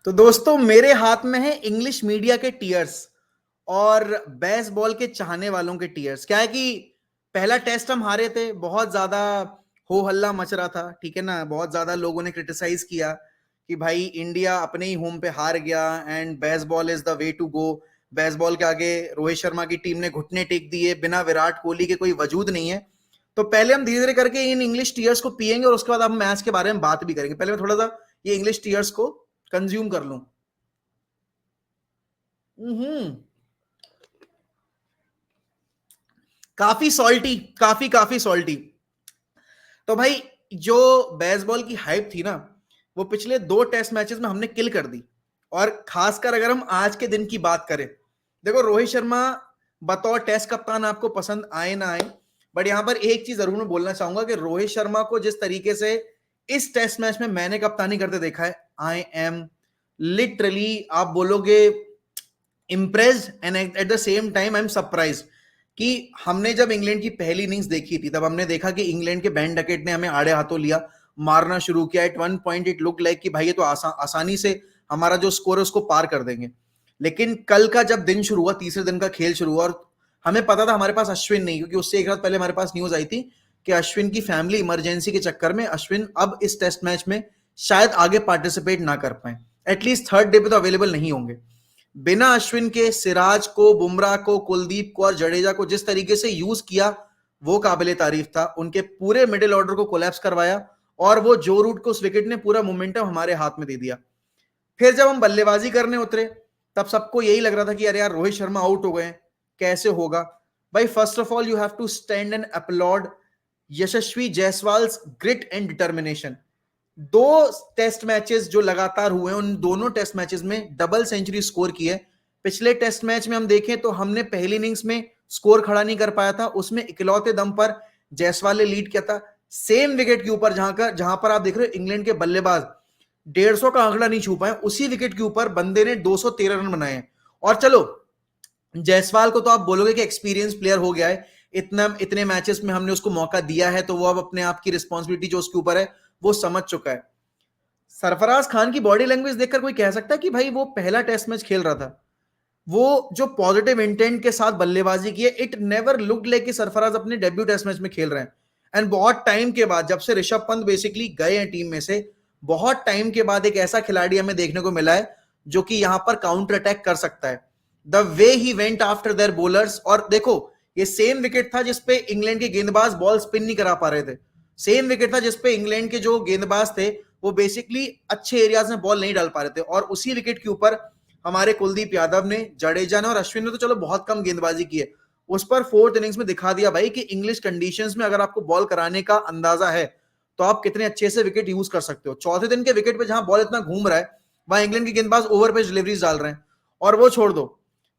तो दोस्तों मेरे हाथ में है इंग्लिश मीडिया के टीयर्स और बेसबॉल के चाहने वालों के टीयर्स। क्या है कि पहला टेस्ट हम हारे थे, बहुत ज्यादा हो हल्ला मच रहा था, ठीक है ना। बहुत ज्यादा लोगों ने क्रिटिसाइज किया कि भाई इंडिया अपने ही होम पे हार गया and Bazball is the way to go. Bazball के आगे रोहित शर्मा की टीम ने घुटने टेक दिए, बिना विराट कोहली के कोई वजूद नहीं है। तो पहले हम धीरे धीरे करके इन इंग्लिश टीयर्स को पियेंगे और उसके बाद हम मैच के बारे में बात भी करेंगे। पहले मैं थोड़ा सा ये इंग्लिश टीयर्स को कंज्यूम कर लूं। हम्म काफी सॉल्टी, काफी काफी सॉल्टी। तो भाई जो बेसबॉल की हाइप थी ना, वो पिछले 2 टेस्ट मैचेस में हमने किल कर दी। और खासकर अगर हम आज के दिन की बात करें, देखो रोहित शर्मा बतौर टेस्ट कप्तान आपको पसंद आए ना आए, बट यहां पर एक चीज जरूर मैं बोलना चाहूंगा कि रोहित शर्मा को जिस तरीके से इस टेस्ट मैच में मैंने कप्तानी करते देखा है, आई एम लिटरली, आप बोलोगे, impressed and at the same time I am surprise. कि हमने जब इंग्लैंड की पहली इनिंग्स देखी थी, तब हमने देखा कि इंग्लैंड के बैन डकेट ने हमें आड़े हाथों लिया, मारना शुरू किया। At one point it look like कि भाई ये तो आसानी से हमारा जो स्कोर है उसको पार कर देंगे। लेकिन कल का जब दिन शुरू हुआ, तीसरे दिन का खेल शुरू हुआ, और हमें पता था हमारे पास अश्विन नहीं, क्योंकि उससे एक रात पहले हमारे पास न्यूज आई थी कि अश्विन की फैमिली इमरजेंसी के चक्कर में अश्विन अब इस टेस्ट मैच में शायद आगे पार्टिसिपेट ना कर पाए, एटलीस्ट थर्ड डे पे तो अवेलेबल नहीं होंगे। बिना अश्विन के सिराज को, बुमराह को, कुलदीप को और जडेजा को जिस तरीके से यूज किया वो काबिले तारीफ था। उनके पूरे मिडिल ऑर्डर को कोलैप्स करवाया और वो जो रूट को उस विकेट ने पूरा मोमेंटम हमारे हाथ में दे दिया। फिर जब हम बल्लेबाजी करने उतरे, तब सबको यही लग रहा था कि अरे यार रोहित शर्मा आउट हो गए, कैसे होगा। भाई first of all you have to stand and applaud Yashasvi Jaiswal's grit and determination. 2 test matches जो लगातार हुए, उन दोनों टेस्ट मैचेस में डबल सेंचुरी स्कोर की है। पिछले टेस्ट मैच में हम देखें तो हमने पहली इनिंग्स में स्कोर खड़ा नहीं कर पाया था, उसमें इकलौते दम पर जायसवाल ने लीड किया था, सेम विकेट के ऊपर, जहां पर आप देख रहे हो इंग्लैंड के बल्लेबाज 150 का आंकड़ा नहीं छू पाए, उसी विकेट के ऊपर बंदे ने 213 रन बनाए। और चलो जायसवाल को तो आप बोलोगे कि एक्सपीरियंस प्लेयर हो गया है, इतने मैचेस में हमने उसको मौका दिया है, तो वो अब अपने आप की रिस्पॉन्सिबिलिटी जो उसके ऊपर है वो समझ चुका है। सरफराज खान की बॉडी लैंग्वेज देखकर कोई कह सकता है कि भाई वो पहला टेस्ट मैच खेल रहा था, वो जो पॉजिटिव इंटेंट के साथ बल्लेबाजी की है, इट नेवर लुक्ड लाइक कि सरफराज अपने डेब्यू टेस्ट मैच में खेल रहे हैं। एंड बहुत टाइम के बाद, जब से ऋषभ पंत बेसिकली गए हैं टीम में से, बहुत टाइम के बाद एक ऐसा खिलाड़ी हमें देखने को मिला है जो कि यहां पर काउंटर अटैक कर सकता है। The way he went after their bowlers, और देखो ये सेम विकेट था जिसपे इंग्लैंड के गेंदबाज बॉल स्पिन नहीं करा पा रहे थे, सेम विकेट था जिसपे इंग्लैंड के जो गेंदबाज थे वो बेसिकली अच्छे एरियाज में बॉल नहीं डाल पा रहे थे। और उसी विकेट के ऊपर हमारे कुलदीप यादव ने, जडेजा ने और अश्विन ने तो चलो बहुत कम गेंदबाजी की है, उस पर फोर्थ इनिंग्स में दिखा दिया भाई कि इंग्लिश कंडीशंस में अगर आपको बॉल कराने का अंदाजा है तो आप कितने अच्छे से विकेट यूज कर सकते हो। चौथे दिन के विकेट पे जहां बॉल इतना घूम रहा है, वहां इंग्लैंड के गेंदबाज ओवर पेस डिलीवरीज डाल रहे हैं। और वो छोड़ दो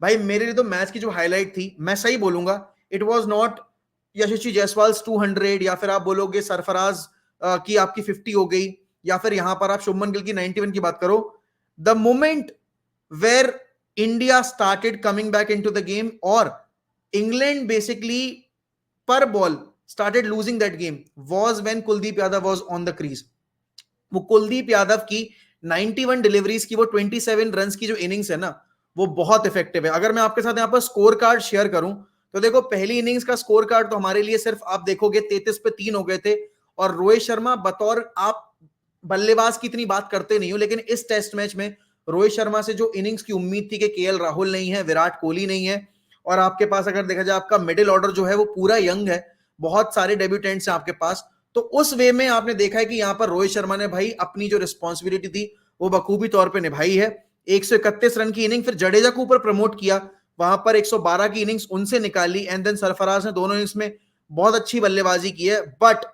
भाई, मेरे लिए तो मैच की जो हाईलाइट थी, मैं सही बोलूंगा, इट वॉज नॉट यशस्वी जायसवाल 200, या फिर आप बोलोगे सरफराज की आपकी 50 हो गई, या फिर यहां पर आप शुभमन गिल की 91 की बात करो। The moment where India started coming back into the game, और England basically per ball started losing that game, was when Kuldeep Yadav was on the crease. वो कुलदीप यादव की 91 डिलीवरीज की वो 27 रन्स की जो इनिंग्स है ना, वो बहुत इफेक्टिव है। अगर मैं आपके साथ यहाँ पर स्कोर कार्ड शेयर करूं तो देखो, पहली इनिंग्स का स्कोर कार्ड तो हमारे लिए सिर्फ आप देखोगे 33 पे 3 हो गए थे। और रोहित शर्मा बतौर, आप बल्लेबाज की इतनी बात करते नहीं हो, लेकिन इस टेस्ट मैच में रोहित शर्मा से जो इनिंग्स की उम्मीद थी कि केएल राहुल नहीं है, विराट कोहली नहीं है, और आपके पास अगर देखा जाए आपका मिडिल ऑर्डर जो है वो पूरा यंग है, बहुत सारे डेब्यूटेंट्स हैं आपके पास, तो उस वे में आपने देखा है कि यहां पर रोहित शर्मा ने भाई अपनी जो रिस्पॉन्सिबिलिटी थी वो बखूबी तौर पे निभाई है। 131 रन की इनिंग, फिर जडेजा को ऊपर प्रमोट किया, वहां पर 112 की इनिंग्स उनसे निकाली, एंड देन सरफराज ने दोनों इनिंग्स में बहुत अच्छी बल्लेबाजी की है। बट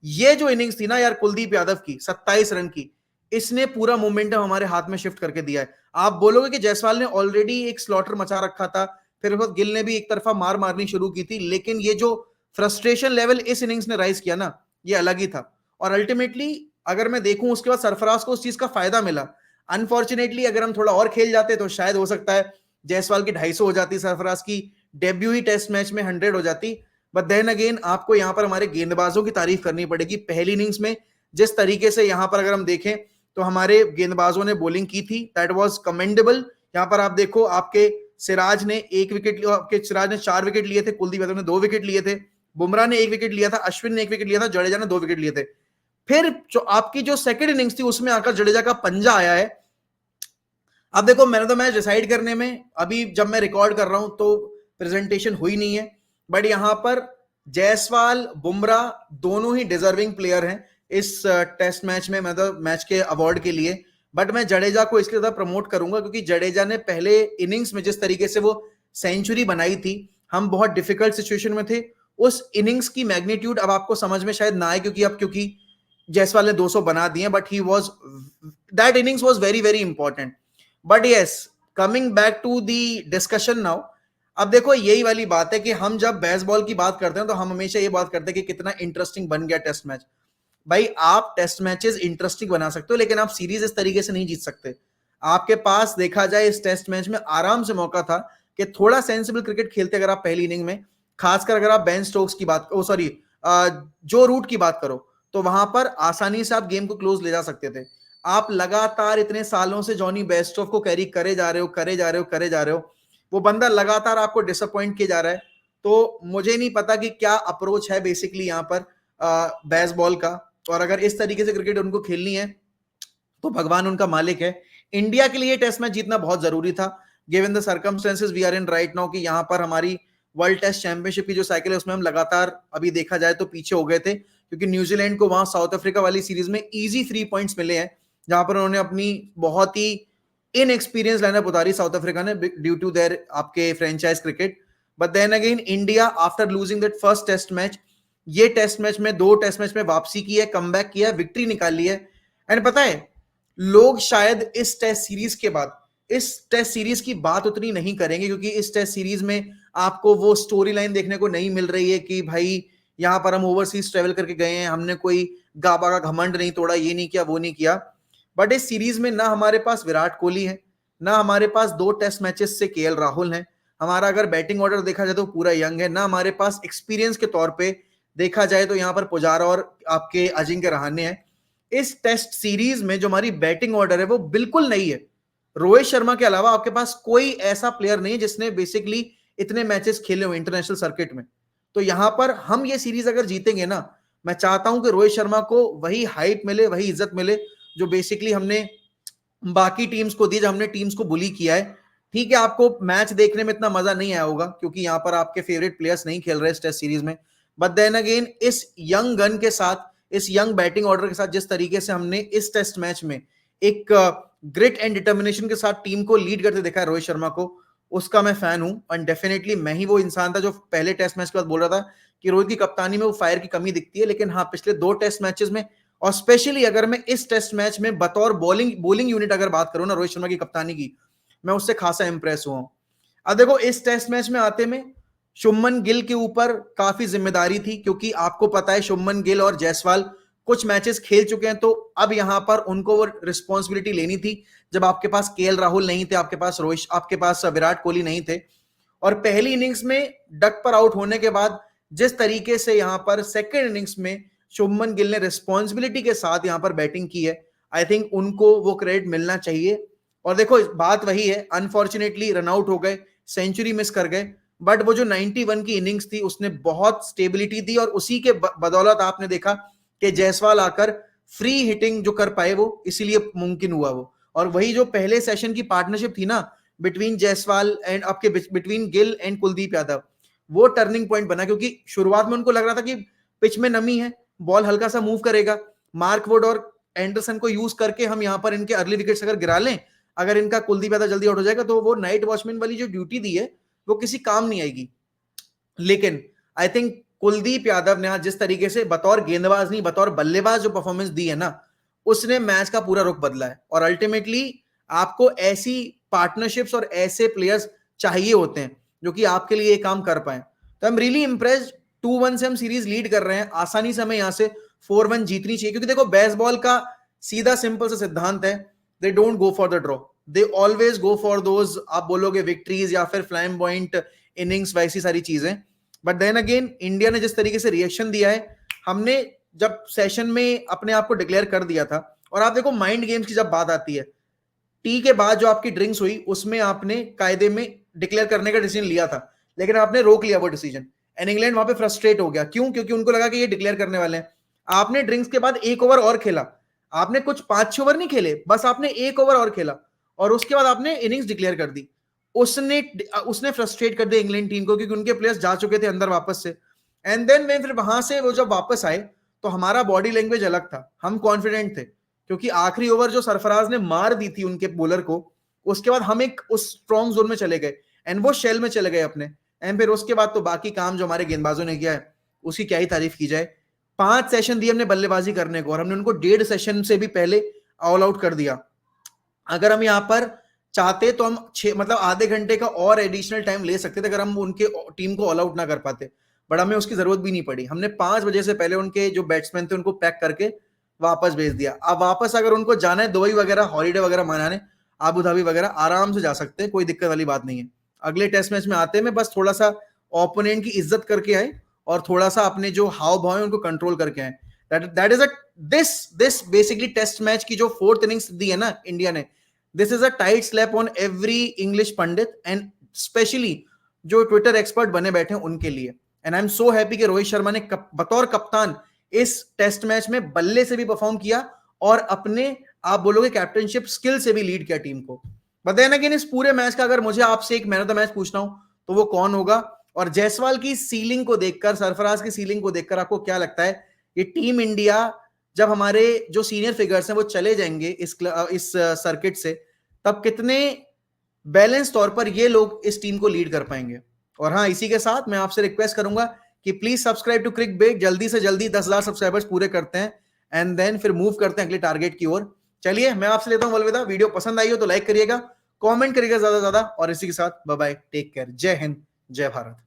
ये जो इनिंग्स थी ना यार कुलदीप यादव की 27 रन की, इसने पूरा मोमेंटम हमारे हाथ में शिफ्ट करके दिया है। आप बोलोगे कि जायसवाल ने ऑलरेडी एक स्लॉटर मचा रखा था, फिर उसके बाद गिल ने भी एक तरफा मार मारनी शुरू की थी, लेकिन ये जो फ्रस्ट्रेशन लेवल इस इनिंग्स ने राइज किया ना, ये अलग ही था। और अल्टीमेटली अगर मैं देखूं उसके बाद सरफराज को उस चीज का फायदा मिला। अनफॉर्चुनेटली अगर हम थोड़ा और खेल जाते तो शायद हो सकता है जायसवाल की 250 हो जाती, सरफराज की डेब्यू ही टेस्ट मैच में 100 हो जाती। बट देन अगेन आपको यहां पर हमारे गेंदबाजों की तारीफ करनी पड़ेगी। पहली इनिंग्स में जिस तरीके से यहां पर अगर हम देखें, तो हमारे गेंदबाजों ने बॉलिंग की थी, दैट वाज कमेंडेबल। यहाँ पर आप देखो, आपके सिराज ने 1 विकेट, आपके सिराज ने 4 विकेट लिए थे, कुलदीप यादव ने 2 विकेट लिए थे, बुमराह ने 1 विकेट लिया था, अश्विन ने 1 विकेट लिया था, जडेजा ने 2 विकेट लिए थे। फिर जो आपकी जो सेकंड इनिंग्स थी उसमें आकर जडेजा का पंजा आया है। अब देखो, मैंने तो मैच डिसाइड करने में, अभी जब मैं रिकॉर्ड कर रहा हूं तो प्रेजेंटेशन हुई नहीं है, बट यहां पर जायसवाल, बुमराह दोनों ही डिजर्विंग प्लेयर हैं इस टेस्ट मैच में, मतलब मैच के अवार्ड के लिए। बट मैं जडेजा को इसलिए ज्यादा प्रमोट करूंगा क्योंकि जडेजा ने पहले इनिंग्स में जिस तरीके से वो सेंचुरी बनाई थी, हम बहुत डिफिकल्ट सिचुएशन में थे, उस इनिंग्स की मैग्नीट्यूड अब आपको समझ में शायद ना आए, क्योंकि जायसवाल ने 200 बना दिए, but he was, that innings was very very important. But yes, coming back to the discussion now, अब देखो यही वाली बात है कि हम जब बेसबॉल की बात करते हैं तो हम हमेशा ये बात करते हैं कि कितना इंटरेस्टिंग बन गया टेस्ट मैच। भाई, आप टेस्ट मैचेस इंटरेस्टिंग बना सकते हो, लेकिन आप सीरीज इस तरीके से नहीं जीत सकते। आपके पास देखा जाए इस टेस्ट मैच में आराम से मौका था कि थोड़ा सेंसिबल क्रिकेट खेलते अगर आप पहली इनिंग में, खासकर अगर आप बेन स्टोक्स की बात, सॉरी, जो रूट की बात करो, तो वहां पर आसानी से आप गेम को क्लोज ले जा सकते थे। आप लगातार इतने सालों से जॉनी बेयरस्टोव को कैरी करे जा रहे हो, वो बंदा लगातार आपको डिसअपॉइंट किया जा रहा है। तो मुझे नहीं पता कि क्या अप्रोच है बेसिकली यहाँ पर बेसबॉल का, और अगर इस तरीके से क्रिकेट उनको खेलनी है तो भगवान उनका मालिक है। इंडिया के लिए टेस्ट मैच जीतना बहुत जरूरी था, given the circumstances we are in right now, कि यहाँ पर हमारी वर्ल्ड टेस्ट चैंपियनशिप की जो साइकिल है उसमें हम लगातार अभी देखा जाए तो पीछे हो गए थे, क्योंकि न्यूजीलैंड को वहां साउथ अफ्रीका वाली सीरीज में इजी 3 पॉइंट्स मिले हैं, जहां पर उन्होंने अपनी बहुत ही इनएक्सपीरियंस लाइनअप उतारी साउथ अफ्रीका ने, ड्यू टू देयर आपके franchise cricket. But then again India, after losing that first test match, ये टेस्ट मैच में, 2 टेस्ट मैच में वापसी की है, कमबैक किया है, विक्ट्री निकाली है। एंड पता है, लोग शायद इस टेस्ट सीरीज के बाद इस टेस्ट सीरीज की बात उतनी नहीं करेंगे, क्योंकि इस टेस्ट सीरीज में आपको वो स्टोरी लाइन देखने को नहीं मिल रही है कि भाई यहां पर हम ओवरसीज ट्रेवल करके गए हैं, हमने कोई गाबा का घमंड नहीं तोड़ा, ये नहीं किया, वो नहीं किया। बट इस सीरीज में ना हमारे पास विराट कोहली है, ना हमारे पास 2 टेस्ट मैचेस से केएल राहुल है, हमारा अगर बैटिंग ऑर्डर देखा जाए तो पूरा यंग है, ना हमारे पास एक्सपीरियंस के तौर पे देखा जाए तो यहाँ पर पुजारा और आपके अजिंक्य रहाणे हैं। इस टेस्ट सीरीज में जो हमारी बैटिंग ऑर्डर है वो बिल्कुल नहीं है। रोहित शर्मा के अलावा आपके पास कोई ऐसा प्लेयर नहीं है जिसने बेसिकली इतने मैचेस खेले हो इंटरनेशनल सर्किट में। तो यहां पर हम ये सीरीज अगर जीतेंगे ना, मैं चाहता हूं कि रोहित शर्मा को वही हाइप मिले, वही इज्जत मिले जो बेसिकली हमने बाकी टीम्स को दी, जब हमने टीम्स को बुली किया है। ठीक है, आपको मैच देखने में इतना मजा नहीं आया होगा क्योंकि यहां पर आपके फेवरेट प्लेयर्स नहीं खेल रहे इस टेस्ट सीरीज में, बट देन अगेन इस यंग गन के साथ, इस यंग बैटिंग ऑर्डर के साथ जिस तरीके से हमने इस टेस्ट मैच में एक ग्रिट एंड डिटर्मिनेशन के साथ टीम को लीड करते देखा है रोहित शर्मा को, उसका मैं फैन हूं। एंड डेफिनेटली मैं ही वो इंसान था जो पहले टेस्ट मैच के बाद बोल रहा था कि रोहित की कप्तानी में वो फायर की कमी दिखती है, लेकिन हाँ, पिछले 2 टेस्ट मैचेस में, और स्पेशली अगर मैं इस टेस्ट मैच में बतौर बॉलिंग यूनिट अगर बात करूं ना रोहित शर्मा की कप्तानी की, मैं उससे खासा इंप्रेस हुआ हूं। अब देखो, इस टेस्ट मैच में आते में शुभमन गिल के ऊपर काफी जिम्मेदारी थी, क्योंकि आपको पता है शुभमन गिल और जायसवाल कुछ मैचेस खेल चुके हैं, तो अब यहां पर उनको वो रिस्पॉन्सिबिलिटी लेनी थी, जब आपके पास केएल राहुल नहीं थे, आपके पास विराट कोहली नहीं थे। और पहली इनिंग्स में डक पर आउट होने के बाद जिस तरीके से यहां पर सेकेंड इनिंग्स में शुभमन गिल ने रिस्पॉन्सिबिलिटी के साथ यहां पर बैटिंग की है, आई थिंक उनको वो क्रेडिट मिलना चाहिए। और देखो, बात वही है, अनफॉर्चुनेटली रन आउट हो गए, सेंचुरी मिस कर गए, बट वो जो 91 की इनिंग्स थी उसने बहुत स्टेबिलिटी दी, और उसी के बदौलत आपने देखा कि जायसवाल आकर फ्री हिटिंग जो कर पाए, वो इसीलिए मुमकिन हुआ वो। और वही जो पहले सेशन की पार्टनरशिप थी ना बिटवीन जायसवाल एंड आपके बिटवीन गिल एंड कुलदीप यादव, वो टर्निंग पॉइंट बना, क्योंकि शुरुआत में उनको लग रहा था कि पिच में नमी है, बॉल हल्का सा मूव करेगा, मार्क वुड और एंडरसन को यूज करके हम यहां पर इनके अर्ली विकेट्स अगर गिरा लें, अगर इनका कुलदीप यादव जल्दी आउट हो जाएगा, तो वो नाइट वॉचमैन वाली जो ड्यूटी दी है वो किसी काम नहीं आएगी। लेकिन आई थिंक कुलदीप यादव ने आज जिस तरीके से बतौर गेंदबाज नहीं बतौर बल्लेबाज जो परफॉर्मेंस दी है ना, उसने मैच का पूरा रुख बदला है। और अल्टीमेटली आपको ऐसी पार्टनरशिप्स और ऐसे प्लेयर्स चाहिए होते हैं जो कि आपके लिए काम कर पाए। तो आई एम रियली इंप्रेस्ड। 2-1 से हम सीरीज लीड कर रहे हैं, आसानी से हमें यहां से 4-1 जीतनी चाहिए, क्योंकि देखो बेसबॉल का सीधा सिंपल सा सिद्धांत है, they don't go for the draw, they always go for those, आप बोलोगे विक्ट्रीज या फिर फ्लैम्बॉयंट इनिंग्स, वैसी सारी चीजें। बट देन अगेन इंडिया ने जिस तरीके से रिएक्शन दिया है, हमने जब सेशन में अपने आप को डिक्लेयर कर दिया था और आप देखो माइंड गेम्स की जब बात आती है, टी के बाद जो आपकी ड्रिंक्स हुई उसमें आपने कायदे में डिक्लेयर करने का डिसीजन लिया था, लेकिन आपने रोक लिया वो डिसीजन, एंड इंग्लैंड वहां पे फ्रस्ट्रेट हो गया। क्यों? क्योंकि उनको लगा कि ये डिक्लेयर करने वाले हैं। आपने ड्रिंक्स के बाद एक ओवर और खेला, आपने कुछ 5-6 ओवर नहीं खेले, बस आपने एक ओवर और खेला और उसके बाद आपने इनिंग्स डिक्लेयर कर दी। उसने उसने फ्रस्ट्रेट कर दिया इंग्लैंड टीम को, क्योंकि उनके प्लेयर्स जा चुके थे अंदर वापस से। एंड देन फिर वहां से वो जब वापस आए तो हमारा बॉडी लैंग्वेज अलग था, हम कॉन्फिडेंट थे, क्योंकि आखिरी ओवर जो सरफराज ने मार दी थी उनके बॉलर को, उसके बाद हम एक उस स्ट्रॉन्ग जोन में चले गए एंड वो शेल में चले गए अपने। एंड फिर उसके बाद तो बाकी काम जो हमारे गेंदबाजों ने किया है उसकी क्या ही तारीफ की जाए। 5 सेशन दिए हमने बल्लेबाजी करने को और हमने उनको 1.5 सेशन से भी पहले ऑल आउट कर दिया। अगर हम यहाँ पर चाहते तो हम मतलब आधे घंटे का और एडिशनल टाइम ले सकते थे अगर हम उनके टीम को ऑल आउट ना कर पाते, बट हमें उसकी जरूरत भी नहीं पड़ी। हमने 5 बजे से पहले उनके जो बैट्समैन थे उनको पैक करके वापस भेज दिया। अब वापस अगर उनको जाना है दुबई वगैरह, हॉलीडे वगैरह मनाने, आबू धाबी वगैरह, आराम से जा सकते हैं, कोई दिक्कत वाली बात नहीं है। अगले टेस्ट मैच में आते में बस थोड़ा सा ओपोनेंट की इज्जत करके आए और थोड़ा सा अपने जो हाव भाव है उनको कंट्रोल करके आए। That is a this basically test match की जो 4th इनिंग्स दी है ना इंडिया ने, this is a tight slap on every English pundit and specially जो ट्विटर एक्सपर्ट बने बैठे हैं उनके लिए। And I am so happy कि रोहित शर्मा ने बतौर कप्तान इस टेस्ट मैच में बल्ले से भी परफॉर्म किया और अपने आप बोलोगे कैप्टनशिप स्किल से भी लीड किया टीम को। बताया ना कि इस पूरे मैच का अगर मुझे आपसे एक मैन ऑफ द मैच पूछना हो तो वो कौन होगा? और जायसवाल की सीलिंग को देखकर, सरफराज की सीलिंग को देखकर आपको क्या लगता है ये टीम इंडिया जब हमारे जो सीनियर फिगर्स हैं वो चले जाएंगे इस सर्किट से, तब कितने बैलेंस तौर पर ये लोग इस टीम को लीड कर पाएंगे? और हाँ, इसी के साथ मैं आपसे रिक्वेस्ट करूंगा कि प्लीज सब्सक्राइब टू क्रिकबेट, जल्दी से जल्दी 10,000 सब्सक्राइबर्स पूरे करते हैं एंड देन फिर मूव करते हैं अगले टारगेट की ओर। चलिए मैं आपसे लेता हूं अलविदा। वीडियो पसंद आई हो तो लाइक करिएगा, कमेंट करिएगा ज्यादा ज्यादा, और इसी के साथ बाय बाय, टेक केयर, जय हिंद, जय भारत।